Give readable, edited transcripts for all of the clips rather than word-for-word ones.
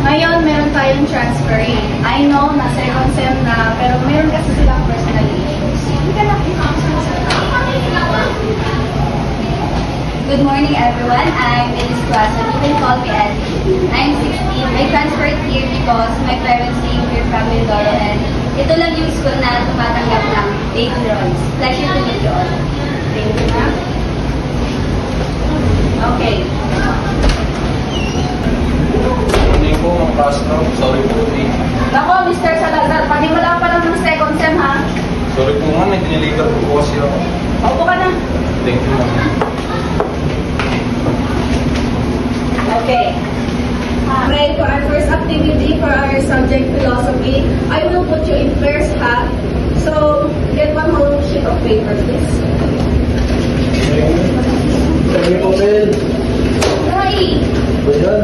Ngayon, meron tayong transferring. I know na second sem na, pero meron kasi silang personal issues. Good morning, everyone. I'm Mrs. Quasan. You can call me Ellie. I'm 16. I transferred here because my parents came here from Mindoro and ito lang yung school na tumatanggap ng baby rolls. Pleasure to meet you all. Thank you, ma'am. Okay. Hindi po ang classroom. Sorry po. Ako, Mr. Salazar, panimula pa lang ng second sem, ha? Sorry po nga, may diniliver po kasi ako. Paupo ka na. Thank you, ma'am. Okay. Right, for our first activity for our subject philosophy, I will put you in first half. So, get one whole sheet of paper, please. Thank you po, Phil. Roy! Ayan.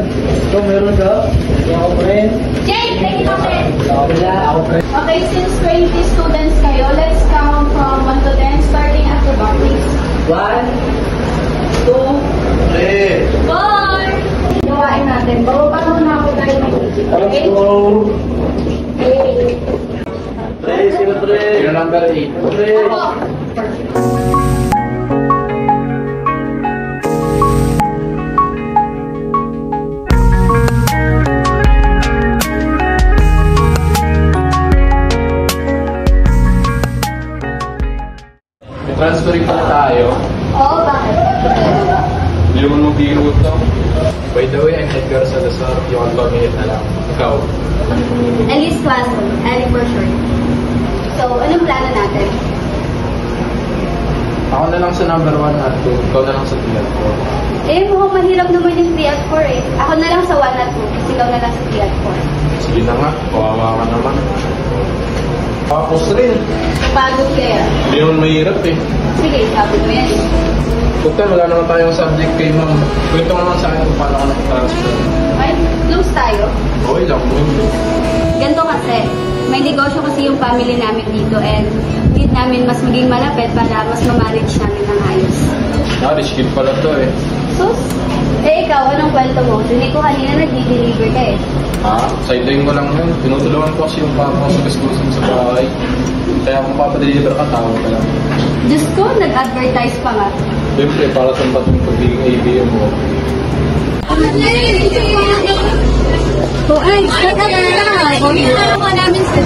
Ito, meron ka? Ako, friend. Jake! Thank you, Jake! Ako, friend. Okay, since 20 students kayo, let's count from 1 to 10, starting at the back, please. 1, 2, 3. 4! Gawain natin. Bababa muna ako dahil may digit. Let's Okay? go. Okay. 3, sino 3? Sino number 8? 3. Ako. Transferring pala tayo. Oo, bakit? Hindi mo mag-biro ito. By the way, I'm Edgar Salazar. Yung ang pamihit na lang. Ikaw. Elise Quasan. Ellie for short. So, anong plano natin? Ako na lang sa number 1 at 2. Ikaw na lang sa 3 at 4. Eh, mukhang mahirap naman yung 3 at 4 eh. Ako na lang sa 1 at 2. Ikaw na lang sa 3 at 4. Sige na nga. Kawawa ka naman. Tapos rin. Pagod kaya. Hindi naman mahirap eh. Sige, sabi mo yan. Total, wala naman tayong subject kay ma'am. Kwento mo naman sa akin kung paano ka nag-transfer. Ay, close tayo. Okay lang mo. Ganito kasi, may negosyo kasi yung family namin dito and need namin mas maging malapit para mas ma-manage namin ng ayos. Rich kid pala to eh. Sus, eh ikaw, anong kwento mo? Hindi ko kanina nag-deliver ka eh. Ha? Sideline ko lang yun. Tinutulungan ko kasi yung papa ko sa gastusin sa bahay. Kaya kung papadeliver ka, tawag ka lang. Diyos ko, nag-advertise pa nga. Siyempre, para tumbat yung pagiging ABM mo. Oh, ay, namin sa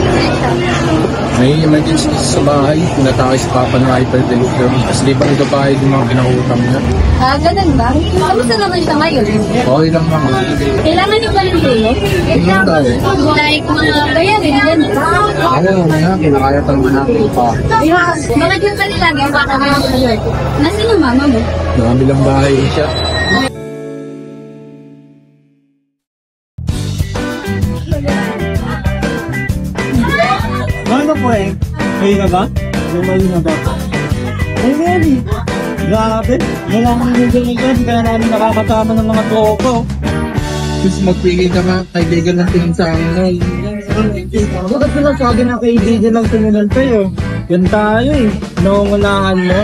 May emergency sa bahay. Pinatake si papa ng hypertension. Tapos di pa ito pa yung mga pinakutam niya. Ah, ganun ba? Kamusta naman siya ngayon? Okay lang naman. Kailangan niyo ba ng tulong? Tingnan tayo. Like mga bayarin, gano'n. Ako nga, kinakaya talaga natin pa. Bakit yung kanila yung baka mga Nasaan yung mama mo? Nakabilang bahay siya. Ano po eh? Kayo na ba? Lumali na ba? Ay, ready. Grabe. Wala kang nagagagan. Kaya namin nakakasama ng mga tropa. Just magpigil ka nga, kaibigan ng tingin sa akin. Bakit sinasabi na kaibigan lang tumunan kayo? Yan tayo eh. Naungunahan mo.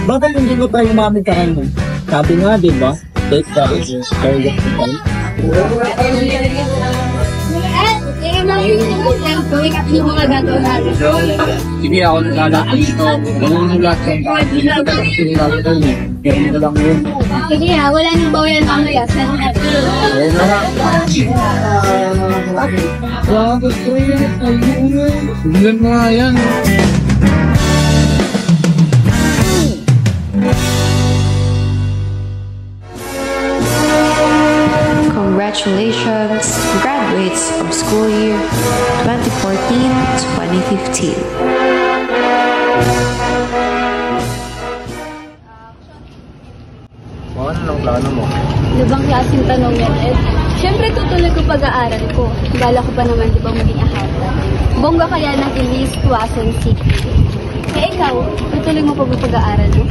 Bakit hindi mo tayo umamit sa kanya? Sabi nga, di ba? Take that. Kaya Sige, ako naglalakad ito. Nangunulat sa Ganyan na lang yun. Sige ha, wala nang bawayan mamaya. Saan natin? Ayun na lang. Tingnan mo nga yan. Congratulations, graduates of school year 2014-2015. Ano lang plano mo? Ano bang klaseng tanong yan, Ed? Siyempre tutuloy ko pag-aaral ko. Gala ko pa naman di ba maging ahata. Bongga kaya ng Elise Quasan City. Eh ikaw, itutuloy mo pa ba pag-aaral mo?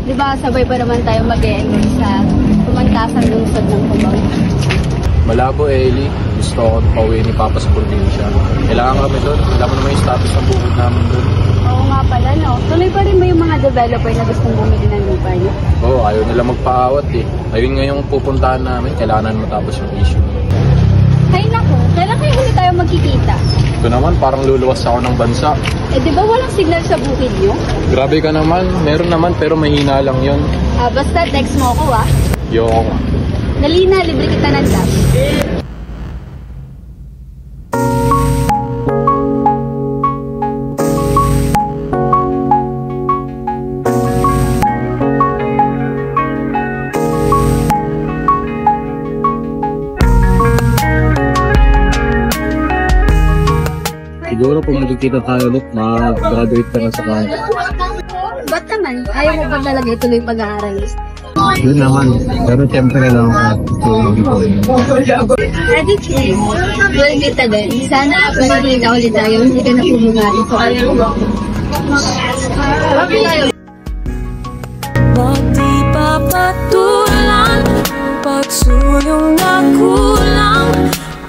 Di ba sabay pa naman tayo mag-e-enroll sa Tumantasang Lungsod ng Cubao? Malabo, Ellie. Gusto ko pauwi ni Papa sa probinsya. Kailangan kami doon. Alam mo naman yung status ng bukod namin doon. Oo nga pala, no? Tuloy pa rin ba yung mga developer na gustong bumili ng lupa niyo? Oo, ayaw nila magpaawat eh. Ayun nga yung pupuntahan namin. Kailangan matapos yung issue. Hay naku, kailan kayo huli tayo magkikita? Ito naman, parang luluwas ako ng bansa. Eh, di ba walang signal sa bukid niyo? Grabe ka naman. Meron naman pero mahina lang yun. Basta text mo ako, Yoko nga. Dali na, libre kita ng cash. Siguro kung magkikita tayo ulit, mag-graduate ka na sa kanya. Ba't naman? Ayaw mo ba talaga ituloy yung pag-aaral? Yun naman. Pero siyempre lang Ready, Chris? Well, kita din. Sana pag-alita ulit tayo, hindi ka na pumugari. So, ayaw mo. Okay tayo. Wag di papatulan ang pagsuyong na kulang.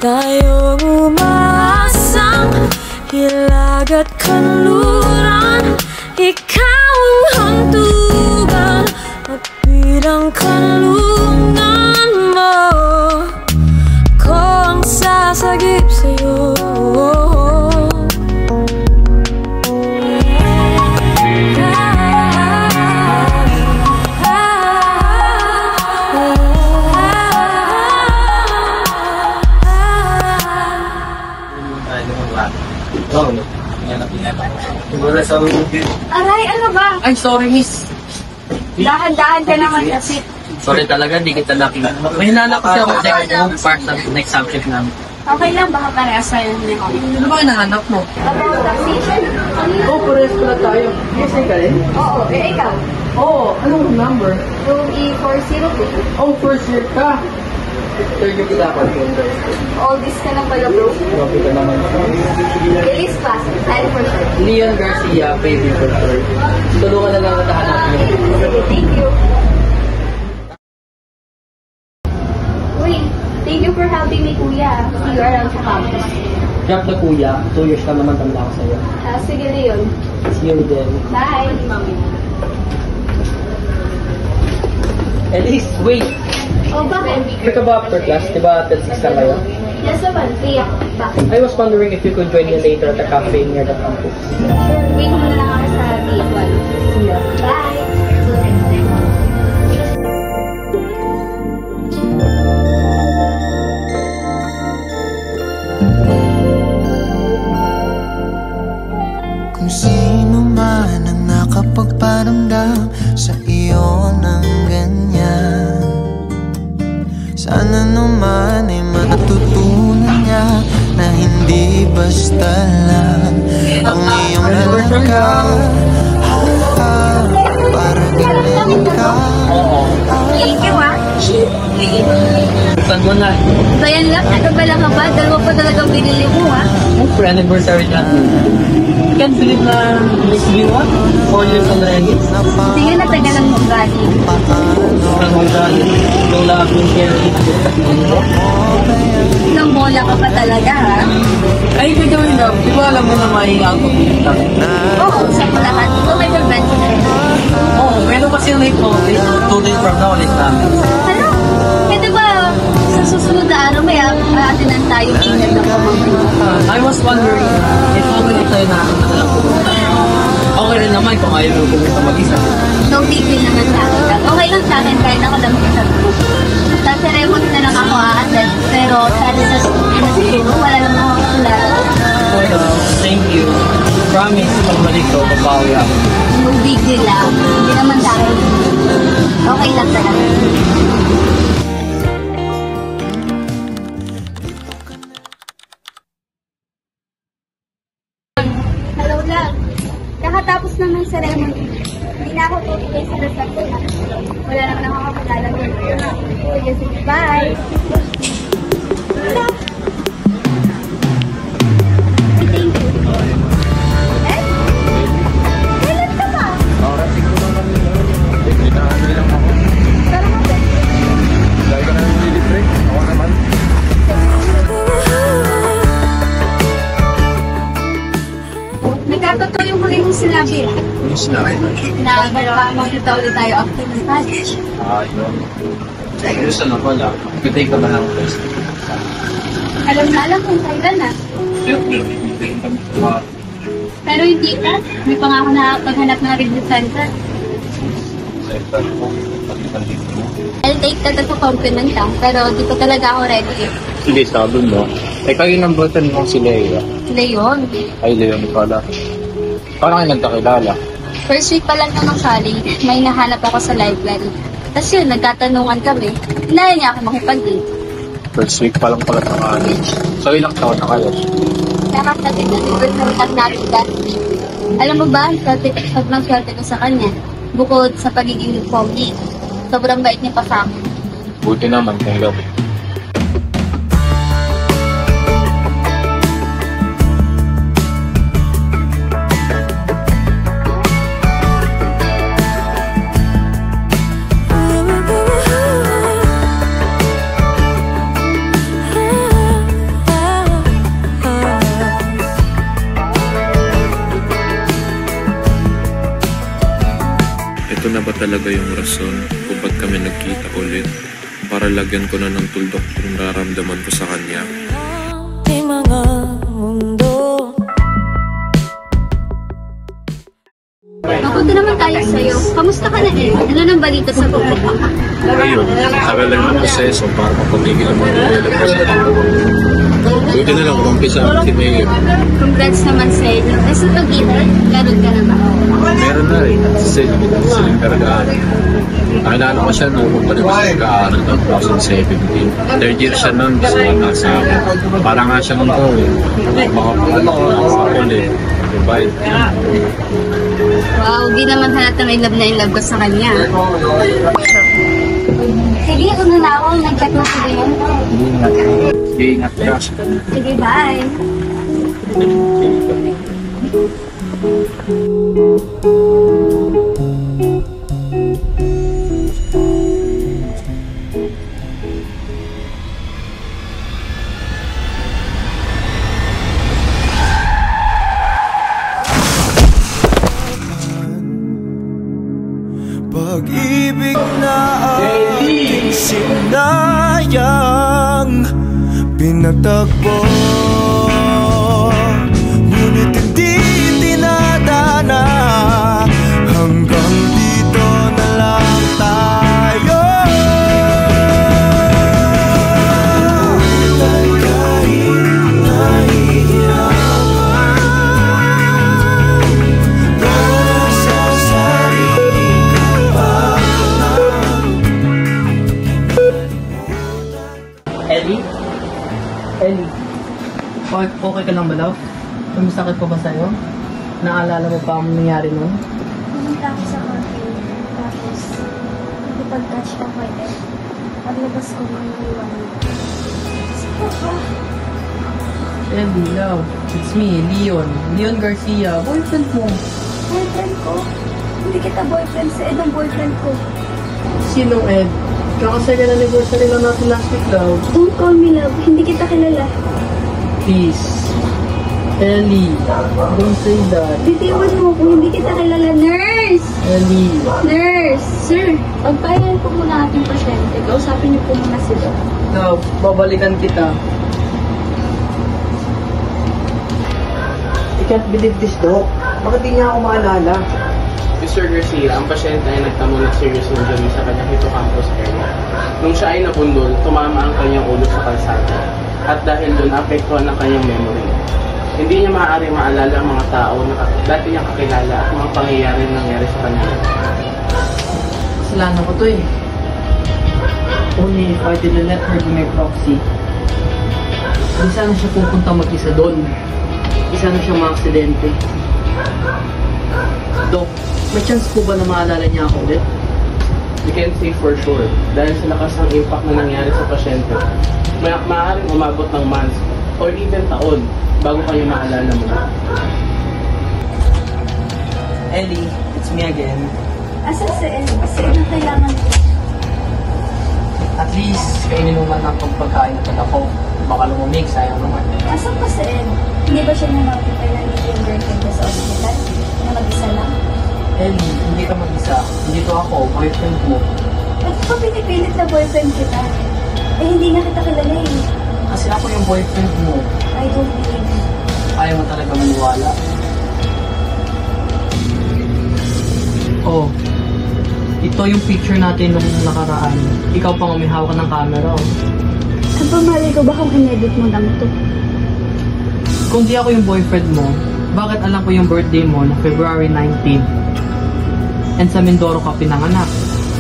Tayo umaasang hilag at kanluran. Ikaw ang hantugan at bilang kanlungan mo. Ko ang sasagip sa'yo. Aray, ano ba? Ay, sorry, miss. Dahan-dahan ka naman kasi. Sorry talaga, di kita nakita. May hinanap kasi ako part sa next subject namin. Okay lang, baka parehas tayo na ako. Ano ba hinahanap mo? About taxation? Oh, parehas pala tayo. Yes, ka rin? Oo, ikaw. Oo, anong number? Yung E402. Oh, first year ka. Third year kita ako. All this ka lang pala, bro. Grabe ka naman. Release class. I'm for sure. Leon Garcia, baby for third. Tulungan na lang kita hanapin. Thank you. Wait, thank you for helping me, kuya. See you around sa campus. Drop na kuya, 2 years ka naman tanda ko sa'yo. Sige, Leon. See you then. Bye. Elise, wait! Oh, bakit? Pick up after class, di ba 10:06 lang kayo? Yes, naman. Free ako. Bakit? I was wondering if you could join me later at the cafe near the campus. Wait mo na lang ako sa B1. Yeah. Bye. Kung sino man ang nakapagparamdam sa iyo ng ganyan, sana naman ay matutunan niya na hindi basta lang ang iyong halaga. Para galing ka. Thank you, Saan mo na? So yan lang, nagabala ka ba? Dalawa pa talagang binili mo, For anniversary niya. I can't believe na this B1, 4 years already. Sige na, taga lang mag-gali. Ang magalit. Yung love yung Kelly. Ilang bola ka pa talaga, ha? Ay, ikaw yung love. Di ba alam mo na may alcohol dito? Oo, sa lahat. Ito may prevention. Oo, meron kasi yung late notice. 2 days from now, ulit namin. Ano? Eh, di ba, sa susunod na araw, may aatinan tayo ingat ng pamangkin. I was wondering if okay na tayo nakakita na lang pumunta. Okay rin naman kung ayaw mo pumunta mag-isa. No big deal naman sa akin. Okay lang sa akin kahit ako lang isa. Sa ceremony na lang ako a-attend. Pero sa siguro, wala lang ako kulala. Thank you. Promise, pagbalik ko, papawi ako. No big deal lang. Hindi naman sa akin. Okay lang talaga. Hello lang. Kakatapos lang ng ceremony. Hindi na ako tutuloy sa reception. Wala naman nakakapagala doon. Sige, sige. Bye! Thank you. Eh? Kailan ka ba? mo sinabi? Ano sinabi? Na magkita ulit tayo after ng college. Yun. Gusto na pala. Pitay ka ba ng test? Alam na alam kung kailan na. Pero hindi ka. May pangako na paghanap ng review center. I'll take that as a compliment lang, pero di pa talaga ako ready. Hindi, sabi mo. Kayo ng button mo si Leia. Leon, Ay, Leon pala. Paano kayo nagkakilala? first week pa lang naman college, may nahanap ako sa library. Tapos yun, nagtatanungan kami. Hinaya niya ako makipag-date. First week pa lang pala sa college. So, ilang taon na kayo? Nakakatid na at natin dati. Alam mo ba, sobrang swerte ko sa kanya. Bukod sa pagiging pogi, sobrang bait niya pa sa akin. Buti naman kung gawin. Ito na ba talaga yung rason kung ba't kami nagkita ulit? Para lagyan ko na ng tuldok yung nararamdaman ko sa kanya. Di mga mundo. Mapunta naman tayo sa'yo. Kamusta ka na eh? Ano nang balita sa buhay mo? Ayun, tagal lang ng proseso para mapamigil ang mga developers. Buti na lang umpisa si Mayor. Congrats naman sa inyo. Eh sa pag-ibig, meron ka na ba? Meron na rin. Siling Kargaan. Nakilala ko siya noong pa naman siya nag-aaral noong 2017. Third year siya noon, gusto ko na sa akin. Parang nga siya nung to eh. Ulit. Goodbye. Wow, di naman halatang in love ko sa kanya. Sige, una na ako. Nag-chat mo sa ganyan. Sige, ingat ka. Sige, bye. Pag-ibig na ating sinayang pinatagpo, ngunit hindi dinadana. Hanggang dito na lang tayo. Kahit nahihirapan para sa sarili Ellie? Ellie? Okay ka lang ba daw? May sakit pa ba sa'yo? Naalala mo pa ang nangyari nun? Pumunta ako sa cafe. Tapos, nakipag-touch ako kay Ed. Paglabas ko ng iwan. Sino ka? Ellie, love. It's me, Leon. Leon Garcia. Boyfriend mo. Boyfriend ko? Hindi kita boyfriend. Si Ed ang boyfriend ko. Sinong Ed? Kakasaya na anniversary lang natin last week, love. Don't call me love. Hindi kita kilala. Please. Ellie, don't say that. Bitiwan mo kung hindi kita kilala. Nurse! Ellie. Nurse! Sir, pagpayalan po muna ating pasyente. Kausapin niyo po muna sila. Love, babalikan kita. I can't believe this, Doc. Bakit di niya ako maalala? Mr. Garcia, ang pasyente ay nagtamo ng serious injury sa kanyang hippocampus area. Nung siya ay nabundol, tumama ang kanyang ulo sa kalsada. At dahil doon, apektuhan ang kanyang memory. Hindi niya maaari maalala ang mga tao na dati niyang kakilala at mga pangyayari na nangyari sa kanya. Kasalanan ko to eh. Only if I didn't let her be my proxy. Hindi sana siya pupunta mag-isa doon. Hindi sana siya ma-aksidente. Dok, may chance po ba na maalala niya ako ulit? We can say for sure, dahil sa lakas ng impact na nangyari sa pasyente, maaaring umabot ng months or even taon bago kayo maalala mo. Ellie, it's me again. Asan si Ed? Si Ed ang kailangan ko. At least, kainin mo man ng pagkain at ako. Baka lumumig, sayang naman. Asan pa si Ed? Hindi ba siya na-notify na hindi yung girlfriend niya sa hospital? Na mag-isa lang? Ellie, hindi ka mag-isa. Dito ako, boyfriend mo. Ba't ko pinipilit na boyfriend kita? Eh, hindi nga kita kilala eh. Kasi ako yung boyfriend mo. I don't believe you. Ayaw mo talaga maniwala. Oh, ito yung picture natin nung nakaraan. Ikaw pang umihawak ng camera, oh. Ang pamali ko ba kung in-edit mo lang ito? Kung di ako yung boyfriend mo, bakit alam ko yung birthday mo na February 19? And sa Mindoro ka pinanganak.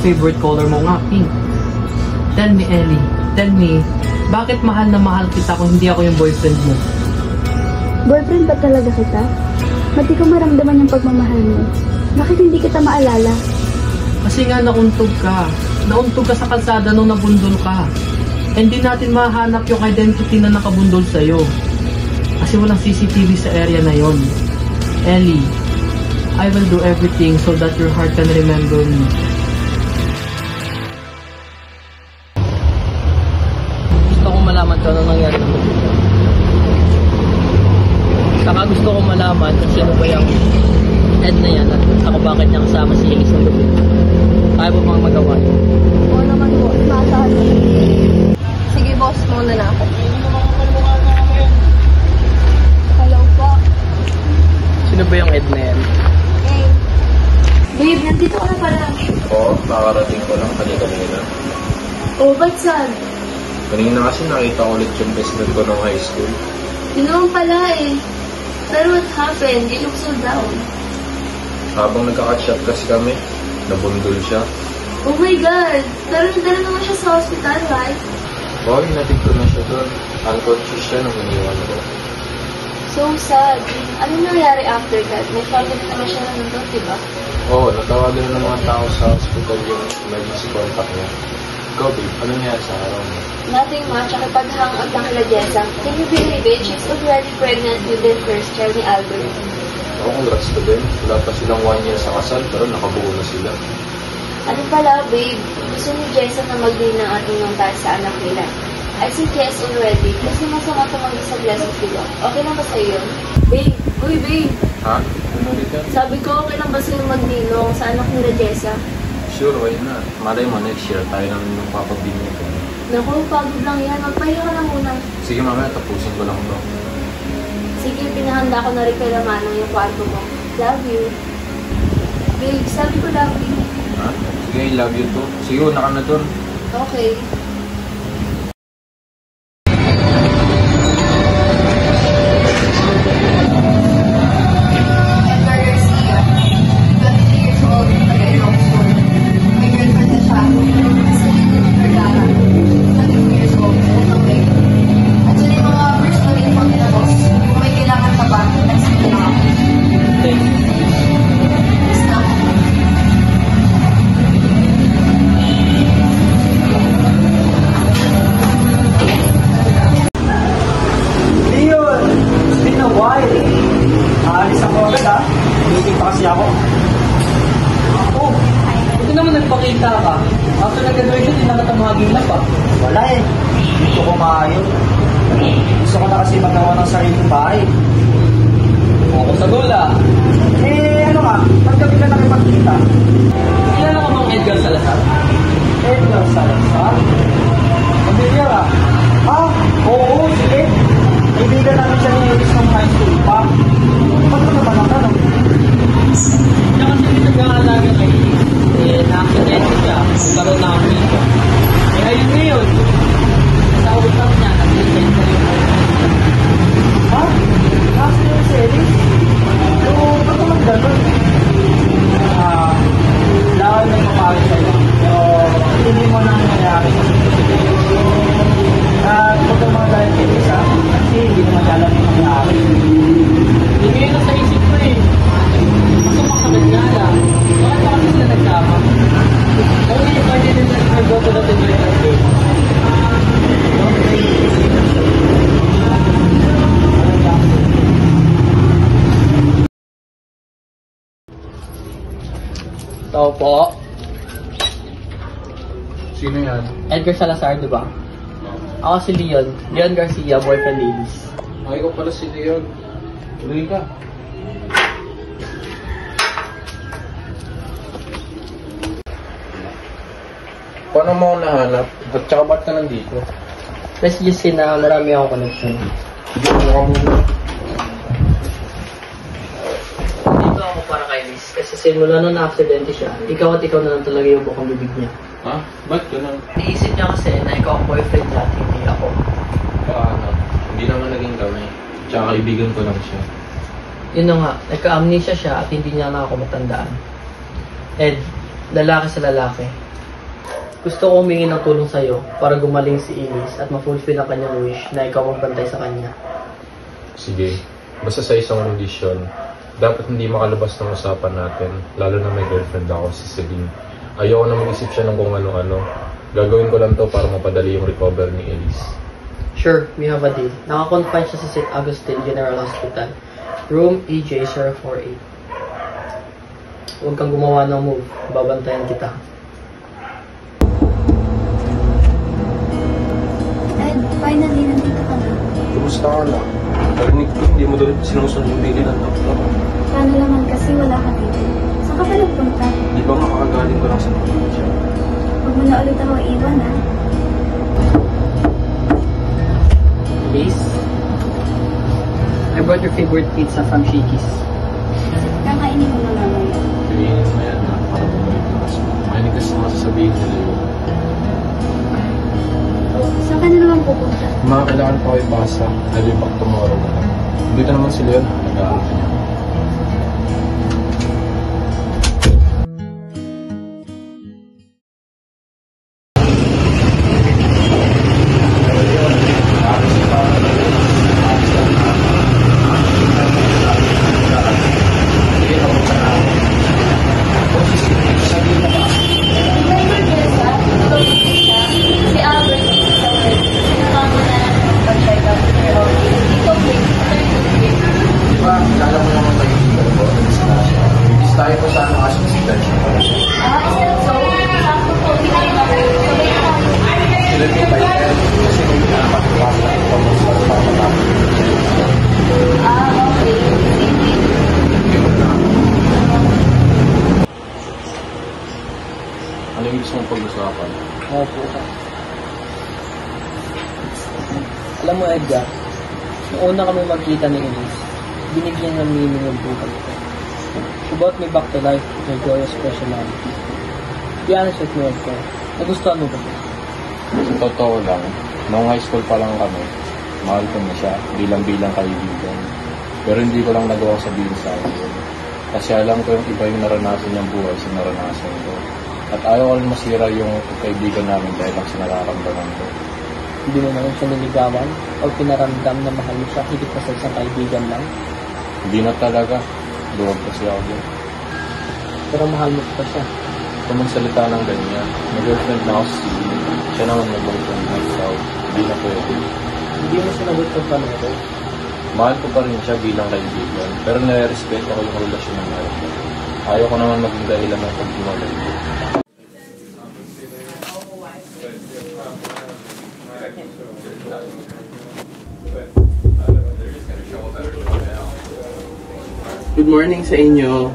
Favorite color mo nga, pink. Tell me, Ellie. Tell me, bakit mahal na mahal kita kung hindi ako yung boyfriend mo? Boyfriend ba talaga kita? Ba't di ko maramdaman yung pagmamahal mo? Bakit hindi kita maalala? Kasi nga nauntog ka. Nauntog ka sa kalsada nung nabundol ka. Hindi natin mahanap yung identity na nakabundol sa'yo. Kasi walang CCTV sa area na yon. Ellie, I will do everything so that your heart can remember me. Gusto kong malaman kung ano nangyari na dito. Saka gusto kong malaman kung sino ba yung Ed na yan at ako bakit niya kasama si Hayes sa gabi. Kaya mo bang magawa yun? Oo naman po, maasahan mo. Sige boss, muna na ako. Hello po. Sino ba yung Ed na yan? Hey. Babe, nandito ka na pala. Oo, nakarating ko lang kanina. Oh, ba't saan? Kanina kasi nakita ko ulit yung best friend ko ng high school. Yun naman pala eh. Pero what happened? You look so down. Habang nagka-catch up kasi kami, nabundol siya. Oh my God! Pero nadala naman siya sa hospital, right? Oo, hinatid ko na siya doon. Unconscious siya nung iniwan ko. So sad. Ano nangyari after that? May family naman siya nandun, diba? Oo, natawagan na ng mga tao sa hospital yung emergency contact niya. Ikaw, babe, ano nangyari sa araw mo? Nothing much. Nakipag-hangout lang kila Jessa. Can you believe it? She's already pregnant with their first child ni Albert. Oo, congrats to them. Wala pa silang 1 year sa kasal, pero nakabuo na sila. Ano pala, babe? Gusto ni Jessa na mag-din ng ating yung tayo sa anak nila. I said yes already. Kasi masama tumanggi sa blessings, diba? Okay lang ba sa'yo yun? Babe! Uy, babe! Ha? Ano ulit yan? Sabi ko, okay lang ba sa'yo magdinong sa anak nila Jessa? Sure, why not? Malay mo, next year, tayo naman yung papabinyo ko. Naku, pagod lang yan. Magpahinga ka lang muna. Sige, mamaya, tapusin ko lang to. Sige, pinahanda ko na rin kay Manong yung kwarto mo. Love you. Babe, sabi ko love you. Ha? Sige, I love you too. Sige, una ka na doon. Okay. Nagpakita ka. After nag-graduation, hindi na katamagin na pa. Wala eh. Gusto ko maayon. Gusto ko na kasi magawa ng sariling bahay. Ako sa gola. Eh, ano nga? Paggabi ka nakipagkita. Kilala ka bang Edgar Salazar? Edgar Salazar? Pamilya ka? Ah, oo, sige. Kaibigan namin siya ni Ellis ng high school pa. Ba't ko naman ang tanong? Siya kasi hindi nag-aalaga kay na-accident siya. Nagkaroon na kami ito. Eh, ayun ngayon. Sa utang niya, nag-accident sa yung Ha? Na-accident si Ellis? So, ba't naman gano'n? Dahil nagpapagod sa'yo. Pero, hindi mo na nangyayari. At huwag kang mga dahil kay Ellis, kasi hindi naman alam yung nangyayari. Hindi ngayon na sa isip ko eh. Masumakagad nga lang. Bakit pa kasi sila nagsama? Only if I didn't let her go to the different day. Tao po. Sino yan? Edgar Salazar, di ba? Ako si Leon. Leon Garcia, boyfriend ladies. Ay, ko pala si Leon. Tuloy ka. Paano mo ako nahanap? At saka ba't ka nandito? Let's just say na marami akong connection. Hindi mo ka muna. Dito ako para kay Liz. Kasi simula nung na-aksidente siya, ikaw at ikaw na lang talaga yung bukang bibig niya. Ha? Ba't ganun? Naisip niya kasi na ikaw ang boyfriend niya at hindi ako. Paano? Hindi naman naging kami. Tsaka kaibigan ko lang siya. Yun na nga, nagka-amnesia siya at hindi niya na ako matandaan. Ed, lalaki sa lalaki. Gusto ko humingi ng tulong sa'yo para gumaling si Elise at ma-fulfill ang kanyang wish na ikaw ang bantay sa kanya. Sige. Basta sa isang kondisyon, dapat hindi makalabas ng usapan natin, lalo na may girlfriend ako, si Celine. Ayoko na mag-isip siya ng kung ano-ano. Gagawin ko lang to para mapadali yung recover ni Elise. Sure, we have a deal. Nakakonfine siya sa St. Augustine General Hospital. Room EJ048. Huwag kang gumawa ng move. Babantayan kita. Ed, finally, nandito ka na. Kumusta ka na? Narinig ko, hindi mo dalit sinusunod yung bigil ng doktor. Paano naman kasi wala ka dito? Saan ka pa nagpunta? Di ba makakagaling ko lang sa probinsya? Huwag mo na ulit ako iwan, ha? Elise, I brought your favorite pizza from Shakey's. Kakainin mo na mamaya. Sabihin mo yan na para bumalik yung mas mo. Mahinig kasi mga sasabihin nila yun. Saan ka na naman pupunta? Mga kailangan pa kayo basa. I'll be back tomorrow na lang. Dito naman si Leon. Nag-aaral niya. Si Albert, sinakama na lang ng pag-check up. Pero, dito, Di ba? Kala mo naman mag-iigal ko. Hindi tayo po sana kasi sikat siya. so, sakto po, pinag-sabay na tayo. Sila yung tayo kasi may pinapatuwa na ito para matapos. Okay. Ano yung gusto mong pag-usapan? Opo. Alam mo, Edgar, noong una kami magkita ni Elise, binigyan ng meaning yung buhay ko. She brought me back to life with her joyous personality. Be honest with me, Edgar. Nagustuhan mo ba siya? Sa totoo lang, noong high school pa lang kami, mahal ko na siya bilang kaibigan. Pero hindi ko lang nagawa sabihin sa akin yun. Kasi alam ko yung iba yung naranasan niyang buhay sa naranasan ko. At ayaw ko rin masira yung kaibigan namin dahil lang sa nararamdaman ko. Hindi mo naman siya niligawan o pinaramdam na mahal mo siya higit pa sa isang kaibigan lang? Hindi na talaga. Luwag kasi ako din. Pero mahal mo pa siya. Kung magsalita ng ganyan, mag-girlfriend na ako si Celine. Siya naman mag-girlfriend na ikaw. Hindi na pwede. Hindi mo sinagot ng panero. Mahal ko pa rin siya bilang kaibigan. Pero nare-respeto ko yung relasyon ng meron ko. Ayaw ko naman maging dahilan ng pag-iwalay ko. Good morning sa inyo.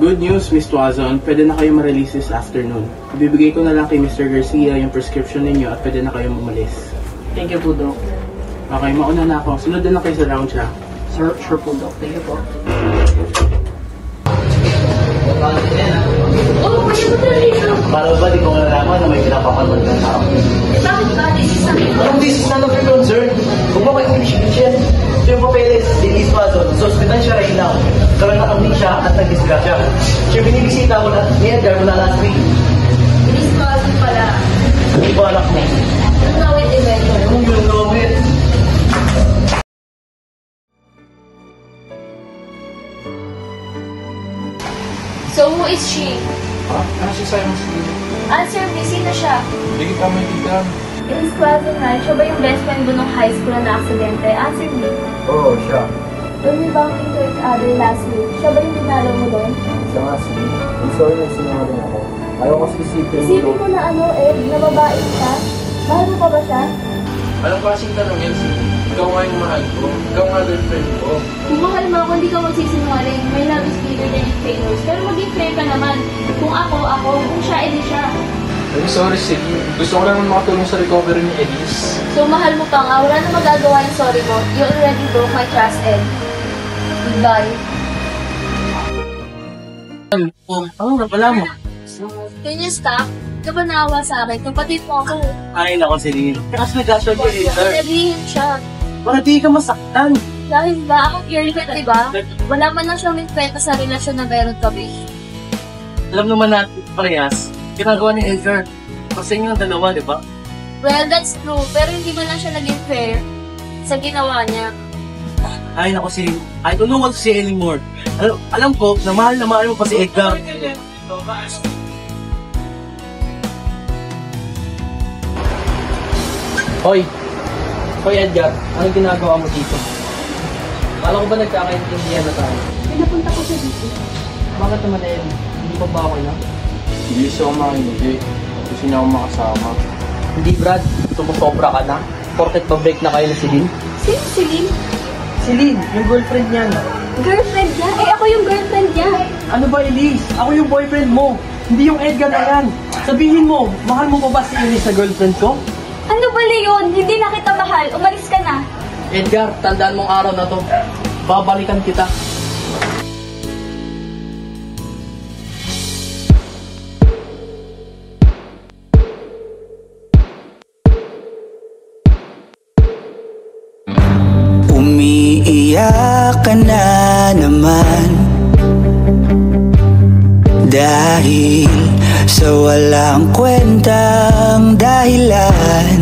Good news, Miss Tuazon. Pwede na kayo ma-release this afternoon. Ibibigay ko na lang kay Mr. Garcia yung prescription ninyo at pwede na kayo umalis. Thank you po, Doc. Okay, mauna na ako. Sunod na lang kayo sa lounge, ha? Sure po, Doc. Thank you po. Oh, pwede mo na dito. Para ba di ko nalaman na may pinapapanood ng tao? Bakit ba? This is something. This is none of your concern. Kung mo kayo siya, siya yung papeles, Denise Pazon, sa ospital siya right now. Karoon na kami siya at nag-disgrasya. Siya binibisita ko na ni Edgar mula last week. This cousin pala. Hindi ko anak mo. Yung nawit evento. Anong yung gawin? So, who is she? Ha? Ano siya sa'yo mas dito? Answer me, sino siya? Hindi kita may bigan. Miss Cousin Han, siya ba yung best friend mo nung high school na na-aksidente? Answer me. Oo, siya. When we bumped into each other last week, siya ba yung dinalaw mo doon? Siya nga sige. I'm sorry na sinungaling ako. Ayaw ko isipin Isipin mo na na babae ka. Mahal mo pa ba siya? Anong klaseng tanong yan, Cindy? Ikaw nga yung mahal ko. Ikaw nga girlfriend ko. Kung mahal mo ako, hindi ka magsisinungaling. My love is bigger than your favors. Pero maging fair ka naman. Kung ako. Kung siya, edi siya. I'm sorry, Cindy. Gusto ko lang makatulong sa recovery ni Elise. So mahal mo pa nga, wala na magagawa yung sorry mo. You already broke my trust, Ed. Goodbye. Wala mo. Can you stop? Ka ba naawa sa akin? Kapatid mo ako. Ay, nako, Celine. Kasi nag-asyon ko eh. Naghihin siya. Para di ka masaktan. Dahil ba, ako girlfriend, diba? Wala man lang siyang kwenta sa relasyon na meron kami. Alam naman natin, parehas, ginagawa ni Edgar. Kasi yung dalawa, di ba? Well, that's true. Pero hindi man lang siya naging fair sa ginawa niya. Ay, nako, Celine. I don't know what to say anymore. Alam ko, na mahal mo pa si Edgar. Hoy Edgar, anong ginagawa mo dito? Kala ko ba nagkakaintindihan na tayo? Pinapunta ko siya dito. Bakit naman Ed? Hindi pa ba okay na? Hindi siya makinig. Gusto niya akong makasama. Hindi Brad, sumusobra ka na. Porket ba break na kayo na si Lynn? Sino si Lynn? Si Lynn, yung girlfriend niya. Girlfriend niya? Eh ako yung girlfriend niya. Ano ba Elise? Ako yung boyfriend mo. Hindi yung Edgar na yan. Sabihin mo, mahal mo pa ba si Elise na girlfriend ko? Ano ba Leon? Hindi na kita mahal. Umalis ka na. Edgar, tandaan mong araw na to. Babalikan kita. Umiiyak ka na naman dahil sa walang kwentang dahilan.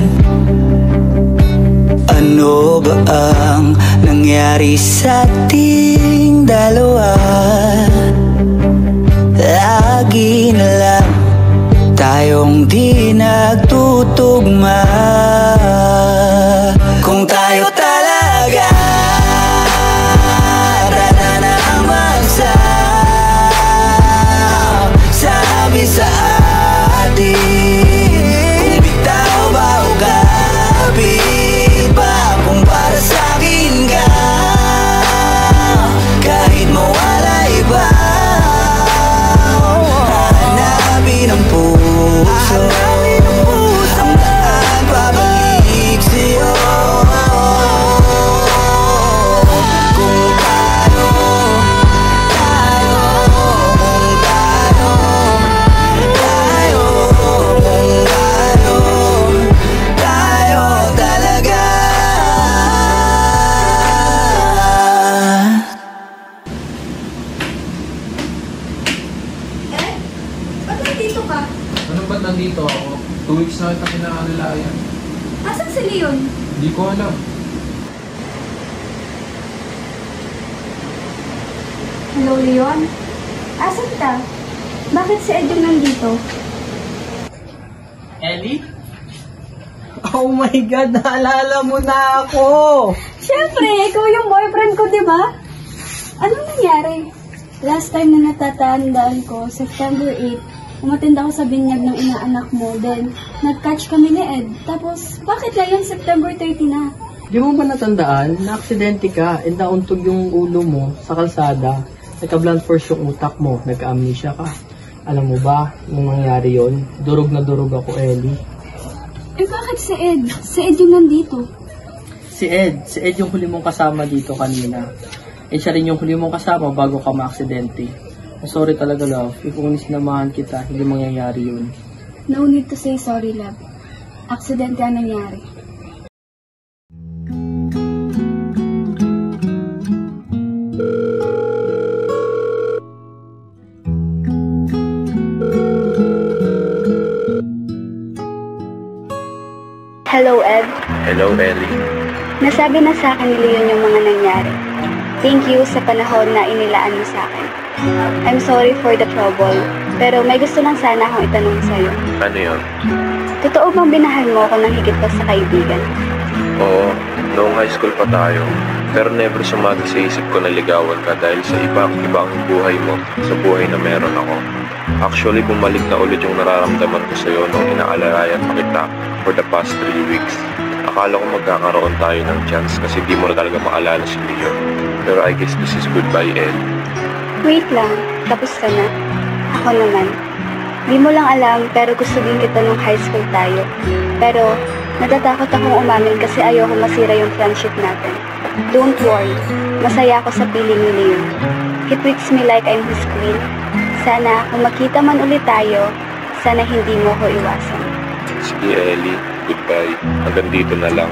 Ano ba ang nangyari sa ating dalawa? Lagi na lang tayong di nagtutugma. Kung tayo talaga sa atin, kung bitaw ba o gabit ba, kung para sa'kin ka, kahit mawala iba, hanapin ang puso, ang daan pabalik sa'yo. Kung tayo talaga. Ba't nandito ka? Ano ba't nandito ako? 2 weeks na kita kinakalilayan. Asan si Leon? Hindi ko alam. Hello Leon? Asan ka? Bakit si Ed yung nandito? Ellie? Oh my God, naalala mo na ako! Siyempre, ikaw yung boyfriend ko, di ba? Anong nangyari? Last time na natatandaan ko, September 8, umattend ako sa binyag ng inaanak mo. Then, nag-catch kami ni Ed. Tapos, bakit ngayon September 30 na? Di mo ba natandaan? Na-aksidente ka and nauntog yung ulo mo sa kalsada. Nagka-blunt force yung utak mo. Nagka-amnesia ka. Alam mo ba, nung nangyari yon, durog na durog ako, Ellie. Eh, bakit si Ed? Si Ed yung nandito. Si Ed yung huli mong kasama dito kanina. Eh, siya rin yung huli mong kasama bago ka ma-aksidente. Sorry talaga, love. Kung sinamahan kita, hindi mangyayari yun. No need to say sorry, love. Aksidente ang nangyari. Hello, Ed. Hello, Ellie. Nasabi na sa akin ni Leon yung mga nangyari. Thank you sa panahon na inilaan mo sa akin. I'm sorry for the trouble, pero may gusto lang sana akong itanong sa'yo. Ano yun? Totoo bang binahal mo ako ng higit pa sa kaibigan? Oo, noong high school pa tayo. Pero never sumagi sa isip ko na ligawan ka dahil sa ibang buhay mo sa buhay na meron ako. Actually, bumalik na ulit yung nararamdaman ko sa'yo nung inaalalayan pa kita for the past 3 weeks. Akala ko magkakaroon tayo ng chance kasi di mo na talaga maalala si Leo. Pero I guess this is goodbye, Ellie. Wait lang, tapos ka na. Ako naman. Di mo lang alam pero gusto din kita nung high school tayo. Pero natatakot akong umamin kasi ayoko masira yung friendship natin. Don't worry, masaya ako sa piling ni Leo. He treats me like I'm his queen. Sana kung makita man ulit tayo, sana hindi mo ko iwasan. Sige, Ellie. Goodbye. Hanggang dito na lang.